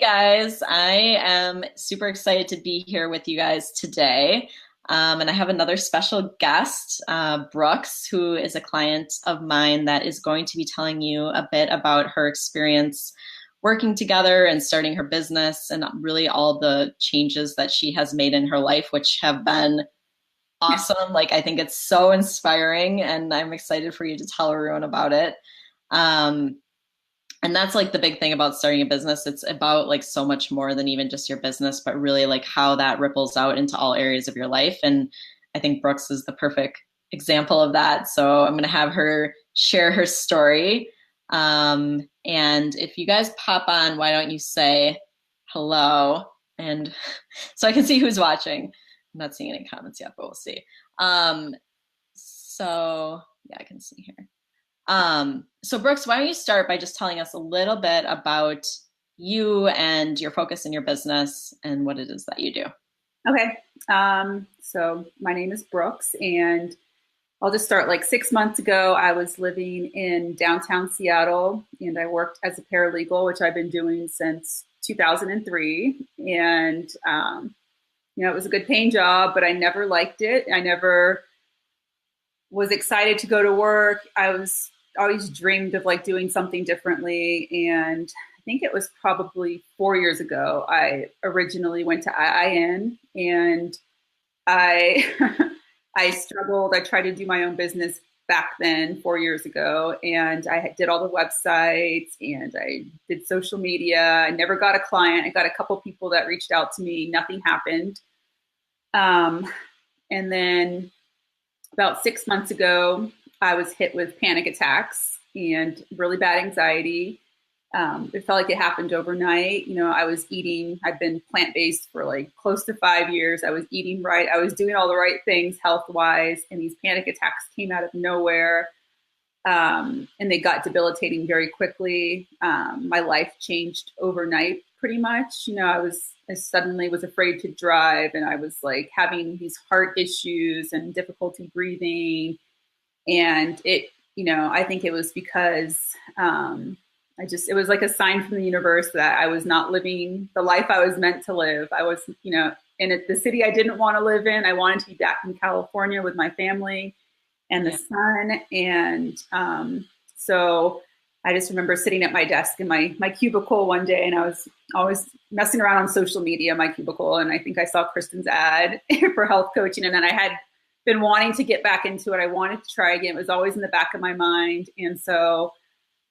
guys, I am super excited to be here with you guys today. And I have another special guest, Brooks, who is a client of mine that is going to be telling you a bit about her experience working together and starting her business and really all the changes that she has made in her life, which have been awesome. Like, I think it's so inspiring, and I'm excited for you to tell everyone about it. Um, and that's like the big thing about starting a business. It's about like so much more than even just your business, but really like how that ripples out into all areas of your life. And I think Brooks is the perfect example of that. So I'm going to have her share her story. And if you guys pop on, why don't you say hello? And so I can see who's watching. I'm not seeing any comments yet, but we'll see. So yeah, I can see here. So Brooks, why don't you start by just telling us a little bit about you and your focus in your business and what it is that you do. Okay. So my name is Brooks, and I'll just start. Like 6 months ago, I was living in downtown Seattle, and I worked as a paralegal, which I've been doing since 2003. And, it was a good paying job, but I never liked it. I never was excited to go to work. I was always dreamed of like doing something differently. And I think it was probably 4 years ago, I originally went to IIN, and I I struggled. I tried to do my own business back then 4 years ago, and I did all the websites and I did social media. I never got a client. I got a couple people that reached out to me. Nothing happened. And then about 6 months ago, I was hit with panic attacks and really bad anxiety. It felt like it happened overnight. I was eating, I've been plant-based for like close to 5 years. I was eating right. I was doing all the right things health-wise, and these panic attacks came out of nowhere. And they got debilitating very quickly. My life changed overnight pretty much. I suddenly was afraid to drive, and I was like having these heart issues and difficulty breathing. And I think it was because it was like a sign from the universe that I was not living the life I was meant to live. I was, in the city I didn't want to live in. I wanted to be back in California with my family and the sun. And so I just remember sitting at my desk in my cubicle one day, and I was always messing around on social media, my cubicle. And I think I saw Kristin's ad for health coaching. And then I had been wanting to get back into it. I wanted to try again. It was always in the back of my mind. And so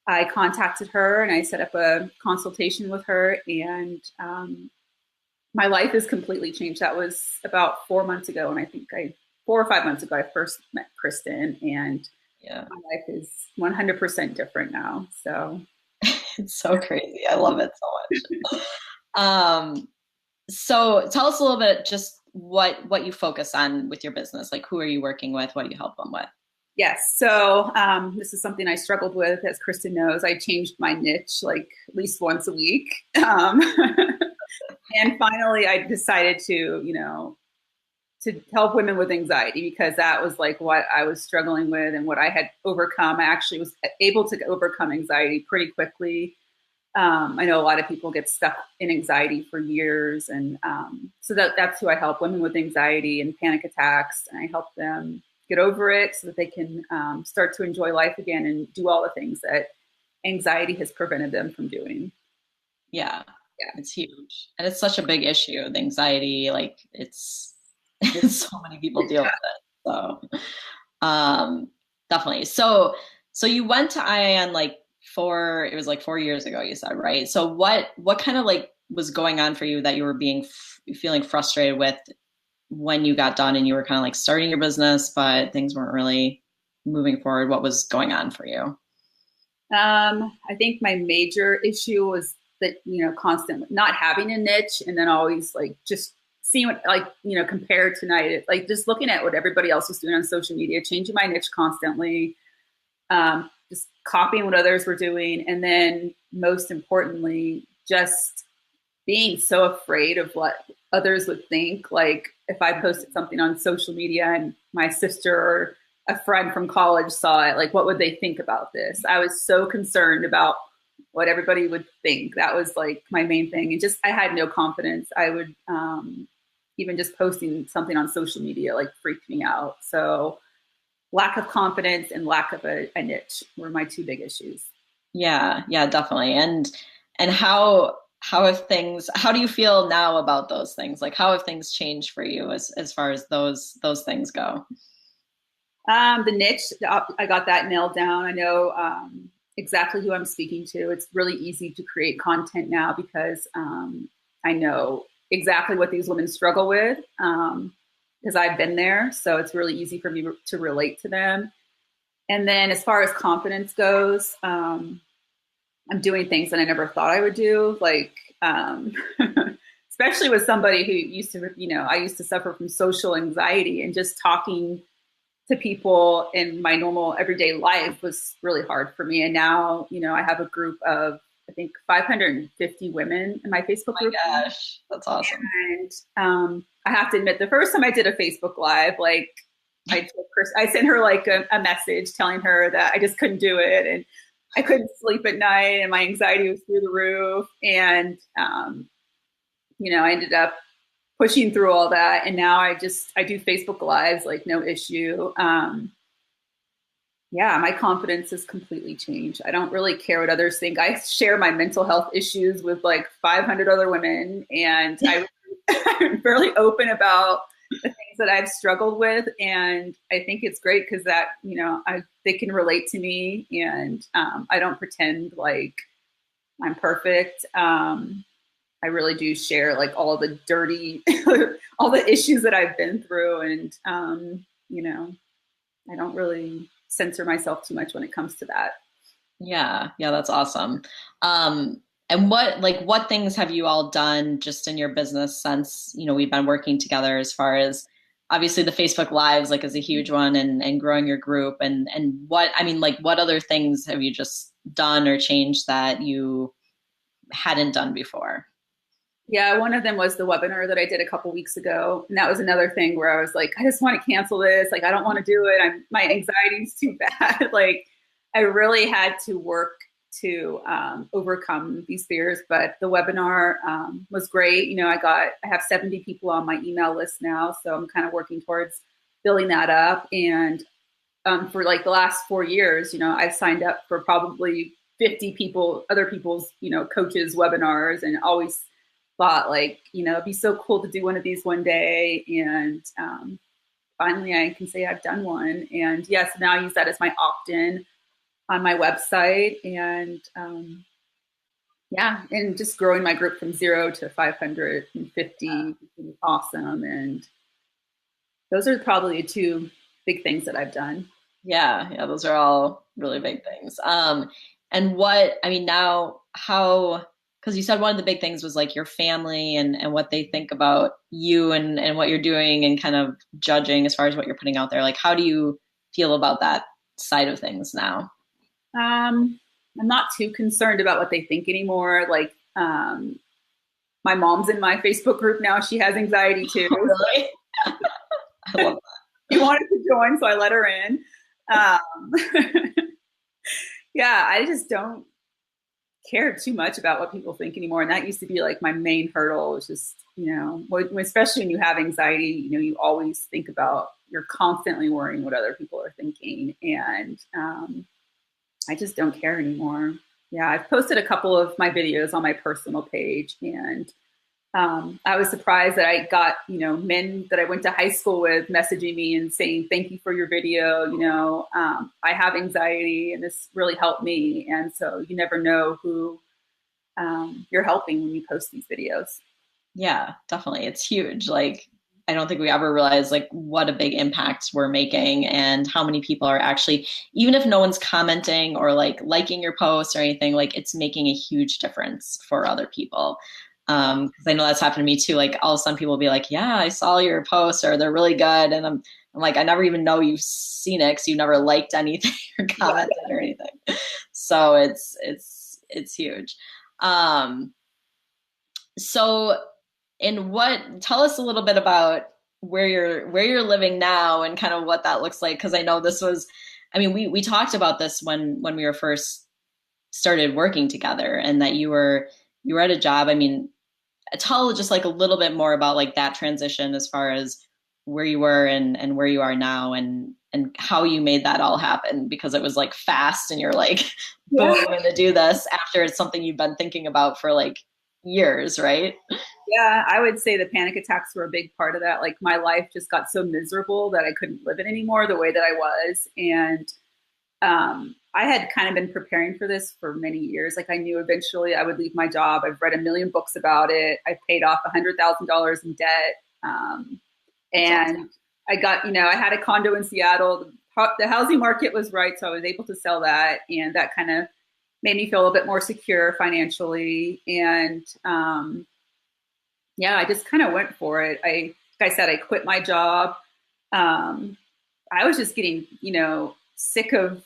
I contacted her and I set up a consultation with her, and my life has completely changed. That was about 4 months ago. And I think 4 or 5 months ago, I first met Kristin, and Yeah, my life is 100% different now. So it's so crazy. I love it so much. So tell us a little bit just what you focus on with your business. Like, who are you working with? What do you help them with? yes. So this is something I struggled with. As Kristin knows, I changed my niche like at least once a week. And finally, I decided to help women with anxiety, because that was like what I was struggling with and what I had overcome. I actually was able to overcome anxiety pretty quickly. I know a lot of people get stuck in anxiety for years. And so that's who I help, women with anxiety and panic attacks. And I help them get over it so that they can start to enjoy life again and do all the things that anxiety has prevented them from doing. Yeah, Yeah. it's huge. And it's such a big issue, the anxiety, like it's so many people deal with it. So definitely. So you went to IIN like it was like 4 years ago, you said, right? So what kind of like was going on for you that you were feeling frustrated with when you got done and you were kind of like starting your business, but things weren't really moving forward? What was going on for you? I think my major issue was that, constant not having a niche, and then always like just seeing what, like, compared to night, like just looking at what everybody else was doing on social media, changing my niche constantly, just copying what others were doing. And then most importantly, just being so afraid of what others would think. Like if I posted something on social media and my sister or a friend from college saw it, like what would they think about this? I was so concerned about what everybody would think. That was like my main thing. And just, I had no confidence. I would, even just posting something on social media, like freaked me out. So lack of confidence and lack of a niche were my two big issues. Yeah, yeah, definitely. And how have things, how do you feel now about those things? Like how have things changed for you as far as those things go? The niche, I got that nailed down. I know exactly who I'm speaking to. It's really easy to create content now because I know exactly what these women struggle with because I've been there. So it's really easy for me to relate to them. And then as far as confidence goes, I'm doing things that I never thought I would do, like especially with somebody who used to, I used to suffer from social anxiety, and just talking to people in my normal everyday life was really hard for me. And now, I have a group of, I think, 550 women in my Facebook Oh group. my gosh, that's awesome. And I have to admit, the first time I did a Facebook Live, like I sent her like a message telling her that I just couldn't do it, and I couldn't sleep at night, and my anxiety was through the roof. And I ended up pushing through all that, and now I do Facebook Lives like no issue. Yeah, my confidence has completely changed. I don't really care what others think. I share my mental health issues with like 500 other women, and I'm fairly open about the things that I've struggled with. And I think it's great because that, they can relate to me, and I don't pretend like I'm perfect. I really do share like all the dirty, all the issues that I've been through. And, I don't really censor myself too much when it comes to that. Yeah, yeah, that's awesome. And what things have you all done just in your business since, we've been working together, as far as obviously the Facebook Lives like is a huge one, and growing your group, and what other things have you just done or changed that you hadn't done before? Yeah, one of them was the webinar that I did a couple weeks ago. And that was another thing where I was like, I just want to cancel this. Like, I don't want to do it. My anxiety is too bad. Like, I really had to work to overcome these fears. But the webinar was great. I have 70 people on my email list now. So I'm kind of working towards building that up. And for like the last 4 years, I've signed up for probably 50 other people's, coaches' webinars, and always thought like, it'd be so cool to do one of these one day. And finally I can say I've done one. And yes, now I use that as my opt-in on my website. And and just growing my group from 0 to 550 is awesome. And those are probably the two big things that I've done. Yeah, yeah, those are all really big things. And now because you said one of the big things was like your family and what they think about you and what you're doing, and kind of judging as far as what you're putting out there. Like, how do you feel about that side of things now? I'm not too concerned about what they think anymore. Like, my mom's in my Facebook group now. She has anxiety too. Oh, really? I love She wanted to join, so I let her in. Yeah, I just don't care too much about what people think anymore. And that used to be like my main hurdle. It's just, especially when you have anxiety, you always think about, you're constantly worrying what other people are thinking. And I just don't care anymore. Yeah, I've posted a couple of my videos on my personal page, and I was surprised that I got, men that I went to high school with messaging me and saying, thank you for your video. I have anxiety and this really helped me. And so you never know who you're helping when you post these videos. Yeah, definitely. It's huge. Like, I don't think we ever realize like what a big impact we're making, and how many people are actually, even if no one's commenting or like liking your posts or anything, like it's making a huge difference for other people. Because I know that's happened to me too. Like, all of a sudden people will be like, yeah, I saw your posts, or they're really good. And I'm like, I never even know you've seen it because you never liked anything or commented or anything. So it's huge. So tell us a little bit about where you're living now, and kind of what that looks like. Cause I know we talked about this when we were first started working together and that you were at a job. I mean, tell just like a little bit more about like that transition as far as where you were and where you are now and how you made that all happen, because it was like fast and you're like, boom, Yeah. I'm gonna do this after it's something you've been thinking about for like years, right? Yeah, I would say the panic attacks were a big part of that. Like my life just got so miserable that I couldn't live it anymore the way that I was. And I had kind of been preparing for this for many years. Like I knew eventually I would leave my job. I've read a million books about it. I paid off $100,000 in debt. That's And awesome. I got, I had a condo in Seattle. The housing market was right. So I was able to sell that. And that kind of made me feel a bit more secure financially. And yeah, I just kind of went for it. Like I said, I quit my job. Um, I was just getting, sick of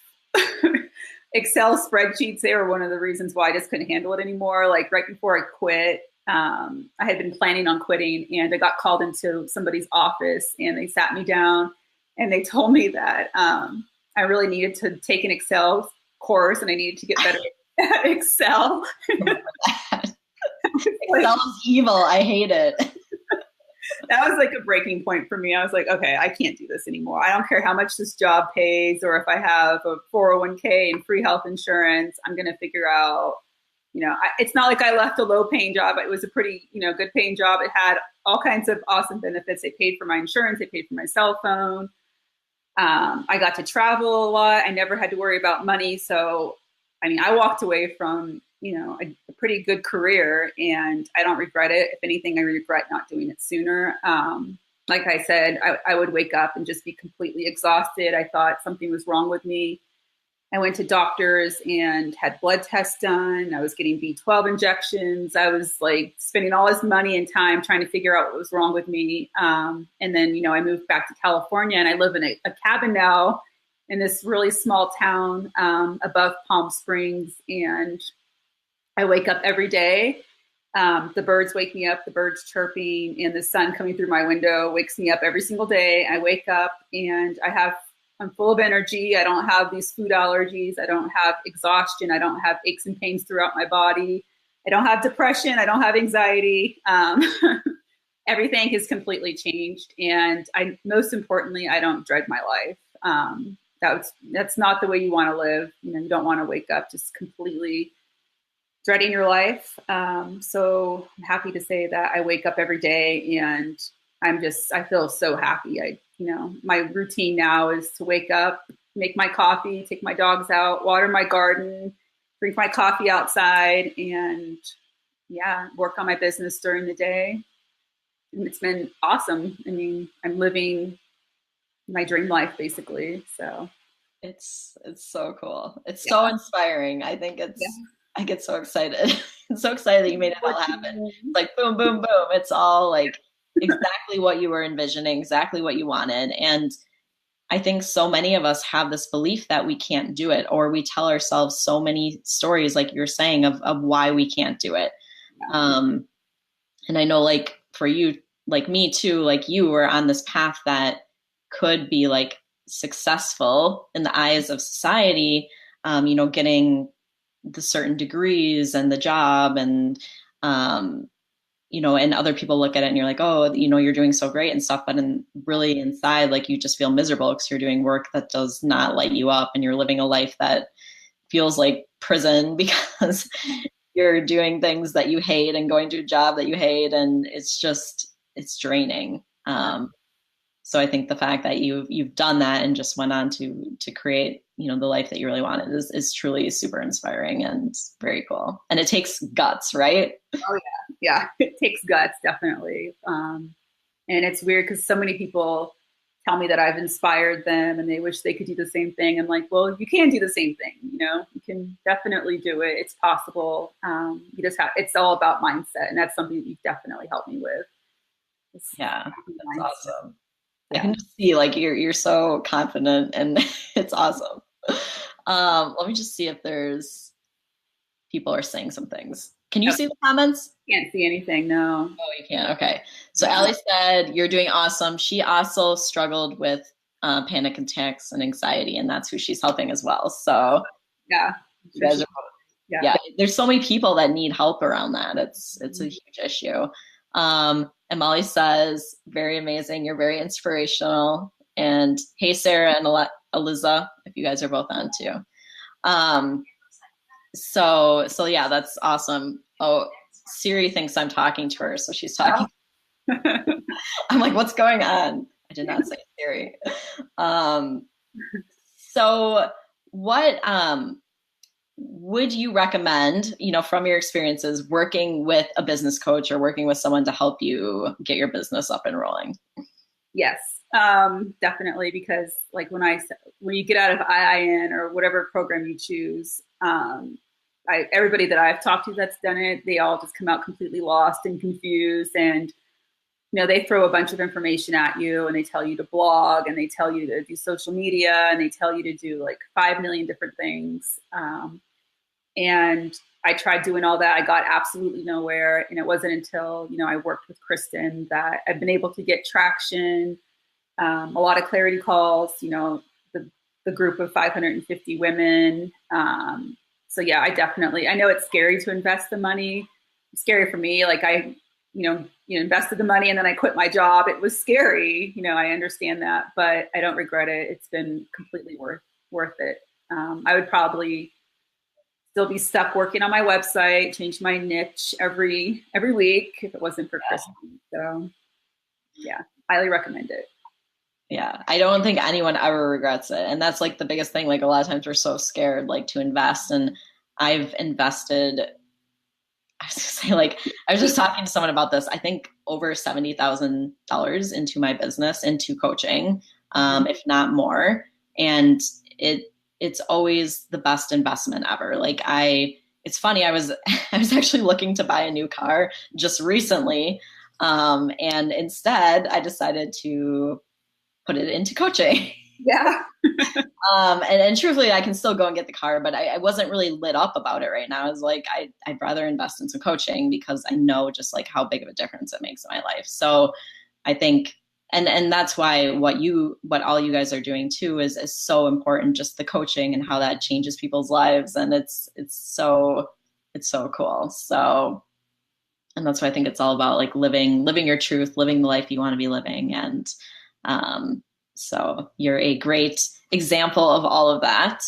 Excel spreadsheets. They were one of the reasons why I just couldn't handle it anymore. Like right before I quit, I had been planning on quitting and I got called into somebody's office and they sat me down and they told me that I really needed to take an Excel course and I needed to get better at Excel. Like, Excel is evil. I hate it. that was like a breaking point for me. I was like, okay, I can't do this anymore. I don't care how much this job pays or if I have a 401k and free health insurance, I'm going to figure out, it's not like I left a low paying job. It was a pretty, good paying job. It had all kinds of awesome benefits. They paid for my insurance. They paid for my cell phone. I got to travel a lot. I never had to worry about money. So, I mean, I walked away from, a pretty good career and I don't regret it. If anything, I regret not doing it sooner. Like I said, I would wake up and just be completely exhausted. I thought something was wrong with me. I went to doctors and had blood tests done. I was getting B12 injections. I was like spending all this money and time trying to figure out what was wrong with me. And then, I moved back to California and I live in a cabin now in this really small town above Palm Springs. And I wake up every day. The birds wake me up, the birds chirping, and the sun coming through my window wakes me up every single day. I wake up and I'm full of energy. I don't have these food allergies. I don't have exhaustion. I don't have aches and pains throughout my body. I don't have depression. I don't have anxiety. Everything has completely changed. And most importantly, I don't dread my life. That's not the way you want to live. You don't want to wake up just completely dreading your life. So I'm happy to say that I wake up every day and I feel so happy. My routine now is to wake up, make my coffee, take my dogs out, water my garden, drink my coffee outside, and yeah, work on my business during the day. And it's been awesome. I mean, I'm living my dream life basically. So It's so cool. It's so yeah. inspiring. I get so excited. I'm so excited that you made it all happen. It's like boom, boom, boom. It's all like exactly what you were envisioning, exactly what you wanted. And I think so many of us have this belief that we can't do it, or we tell ourselves so many stories, like you're saying, of why we can't do it. And I know like for you, like me too, like you were on this path that could be like successful in the eyes of society, getting the certain degrees and the job and, and other people look at it and you're like, oh, you're doing so great and stuff. But really inside, like you just feel miserable because you're doing work that does not light you up and you're living a life that feels like prison because you're doing things that you hate and going to a job that you hate. And it's draining. So I think the fact that you've done that and just went on to create, the life that you really wanted is truly super inspiring and very cool. And it takes guts, right? Oh yeah. It takes guts, definitely. And it's weird because so many people tell me that I've inspired them and they wish they could do the same thing. I'm like, well, you can do the same thing. You can definitely do it. It's possible. It's all about mindset. And that's something that you've definitely helped me with. Yeah, that's Mindset. awesome. I Yeah. can just see like you're so confident and it's awesome. Let me just see if there's people are saying some things. Can you Nope, see the comments? can't see anything. No. Oh, you can. Okay. So Yeah. Allie said you're doing awesome. She also struggled with panic attacks and anxiety, and that's who she's helping as well. So Yeah. you Sure guys she, are Yeah. Yeah, there's so many people that need help around that. It's a huge issue. And Molly says, very amazing. You're very inspirational. And hey, Sarah and Eliza, if you guys are both on too. Um, so yeah, that's awesome. Oh, Siri thinks I'm talking to her, so she's talking. I'm like, what's going on? I did not say Siri. Um, so what would you recommend, from your experiences working with a business coach or working with someone to help you get your business up and rolling? Yes, definitely. Because like when you get out of IIN or whatever program you choose, everybody that I've talked to that's done it, they all just come out completely lost and confused. And, they throw a bunch of information at you and they tell you to blog and they tell you to do social media and they tell you to do like 5 million different things. And I tried doing all that. I got absolutely nowhere. And it wasn't until, I worked with Kristin that I've been able to get traction, a lot of clarity calls, the group of 550 women. So yeah, I know it's scary to invest the money. It's scary for me. Like invested the money and then I quit my job. It was scary. I understand that, but I don't regret it. It's been completely worth it. I would probably still be stuck working on my website, change my niche every week if it wasn't for Kristin. So yeah, highly recommend it. Yeah, I don't think anyone ever regrets it. And that's like the biggest thing. Like a lot of times we're so scared like to invest. And I've invested, I was gonna say, like, I was just talking to someone about this. I think over $70,000 into my business, into coaching, if not more. And it's always the best investment ever. Like it's funny. I was actually looking to buy a new car just recently. And instead I decided to put it into coaching. Yeah. And truthfully, I can still go and get the car, but I wasn't really lit up about it right now. I was like, I'd rather invest in some coaching because I know just like how big of a difference it makes in my life. So I think, and that's why what all you guys are doing too is so important, just the coaching and how that changes people's lives. And it's so cool. So, and that's why I think it's all about like living your truth, living the life you want to be living. And, so you're a great example of all of that.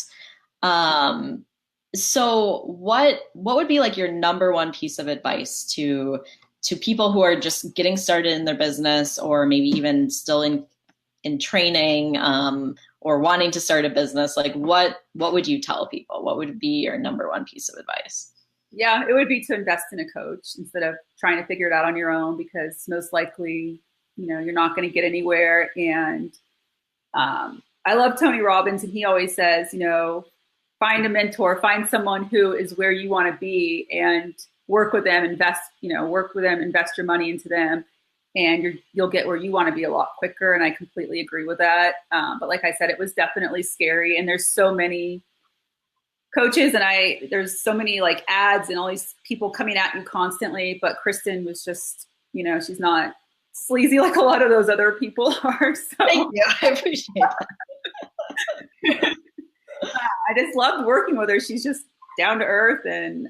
So what would be like your number one piece of advice to people who are just getting started in their business or maybe even still in training, or wanting to start a business? Like what would you tell people? What would be your number one piece of advice? Yeah, it would be to invest in a coach instead of trying to figure it out on your own, because most likely, you're not going to get anywhere. And I love Tony Robbins, and he always says, find a mentor, find someone who is where you want to be, and work with them, invest your money into them, and you'll get where you want to be a lot quicker. And I completely agree with that. But like I said, it was definitely scary, and there's so many coaches and there's so many like ads and all these people coming at you constantly. But Kristin was just, she's not sleazy like a lot of those other people are. So thank you. I appreciate that. I just loved working with her. She's just down to earth and,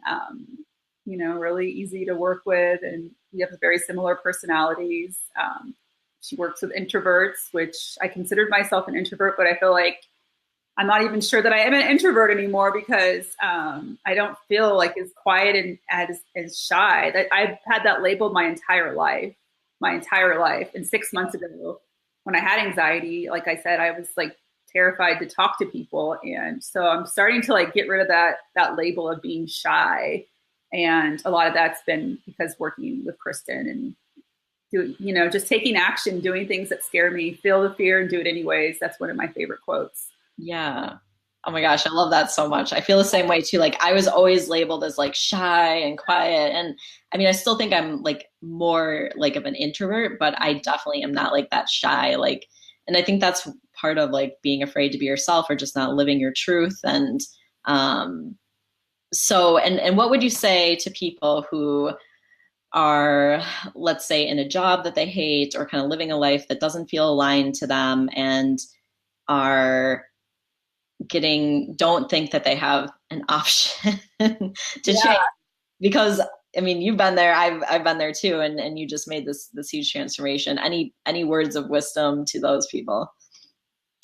really easy to work with. And we have very similar personalities. She works with introverts, which I considered myself an introvert, but I feel like I'm not even sure that I am an introvert anymore, because I don't feel like as quiet and as shy. That I've had that labeled my entire life. And 6 months ago, when I had anxiety, like I said, I was like terrified to talk to people. And so I'm starting to like get rid of that label of being shy. And a lot of that's been because working with Kristin and just taking action, doing things that scare me, feel the fear and do it anyways. That's one of my favorite quotes. Yeah. Oh my gosh, I love that so much. I feel the same way too. Like I was always labeled as like shy and quiet. And I mean, I still think I'm like more like of an introvert, but I definitely am not like that shy. Like, and I think that's part of like being afraid to be yourself or just not living your truth. And so, and what would you say to people who are, let's say, in a job that they hate or kind of living a life that doesn't feel aligned to them and don't think that they have an option to Yeah. change? Because I mean, you've been there, I've been there too, and you just made this huge transformation. Any words of wisdom to those people?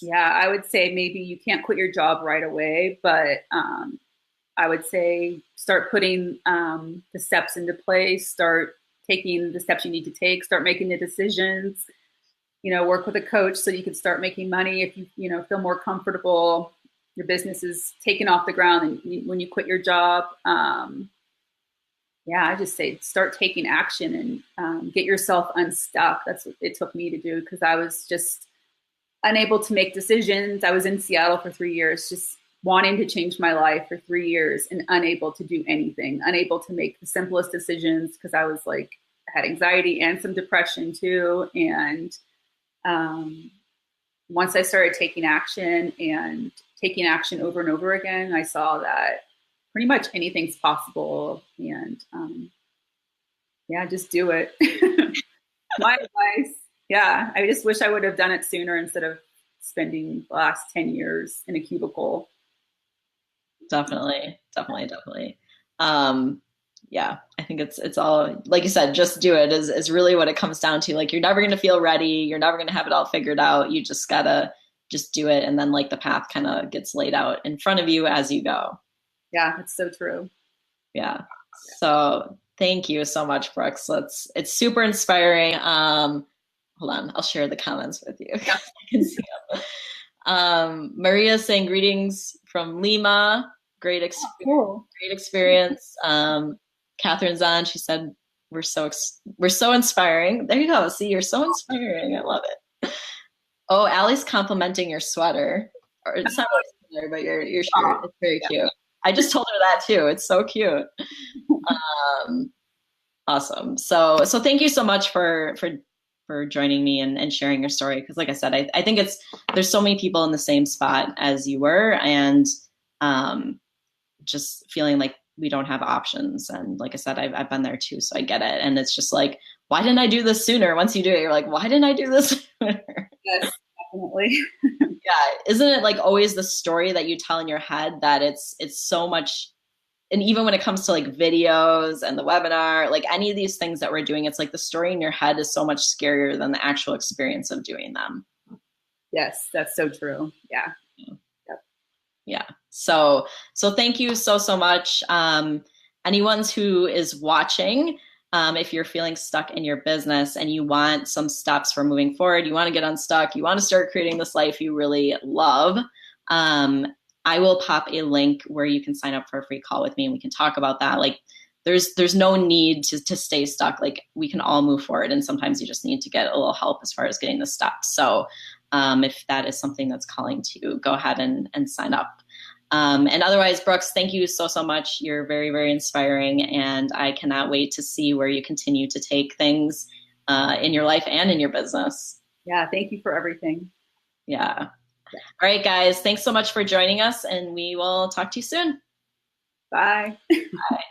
Yeah, I would say maybe you can't quit your job right away, but I would say start putting the steps into place, start taking the steps you need to take, start making the decisions, work with a coach so you can start making money if you feel more comfortable. Your business is taken off the ground and when you quit your job. Yeah, I just say start taking action and get yourself unstuck. That's what it took me to do because I was just unable to make decisions. I was in Seattle for 3 years, just wanting to change my life for 3 years and unable to do anything, unable to make the simplest decisions because I was like, I had anxiety and some depression too. And once I started taking action over and over again, I saw that pretty much anything's possible. And yeah, just do it. My advice. Yeah, I just wish I would have done it sooner instead of spending the last 10 years in a cubicle. Definitely. Yeah, I think it's all, like you said, just do it is really what it comes down to. Like, you're never going to feel ready. You're never going to have it all figured out. You just gotta just do it. And then like the path kind of gets laid out in front of you as you go. Yeah, it's so true. Yeah. So thank you so much, Brooks. It's super inspiring. Hold on, I'll share the comments with you. Yeah. I can see them. Maria saying greetings from Lima. Great experience. Cool. Great experience. Catherine's on. She said we're so inspiring. There you go. See, you're so inspiring. I love it. Oh, Allie's complimenting your sweater. Or it's not really sweater, but your shirt. It's very cute. I just told her that too. It's so cute. Awesome. So thank you so much for joining me and sharing your story. Because like I said, I think there's so many people in the same spot as you were, and just feeling like we don't have options. And like I said, I've been there too, so I get it. And it's just like, why didn't I do this sooner? Once you do it, you're like, why didn't I do this sooner? Yes, definitely. Yeah. Isn't it like always the story that you tell in your head that it's so much, and even when it comes to like videos and the webinar, like any of these things that we're doing, it's like the story in your head is so much scarier than the actual experience of doing them. Yes, that's so true. Yeah. Yep. Yeah. So thank you so much. Anyone who is watching, if you're feeling stuck in your business and you want some steps for moving forward, you want to get unstuck, you want to start creating this life you really love, I will pop a link where you can sign up for a free call with me and we can talk about that. Like there's no need to stay stuck. Like we can all move forward, and sometimes you just need to get a little help as far as getting the steps. So if that is something that's calling to you, go ahead and sign up. And otherwise, Brooks, thank you so much. You're very, very inspiring, and I cannot wait to see where you continue to take things in your life and in your business. Yeah, thank you for everything. Yeah. All right, guys, thanks so much for joining us, and we will talk to you soon. Bye. Bye.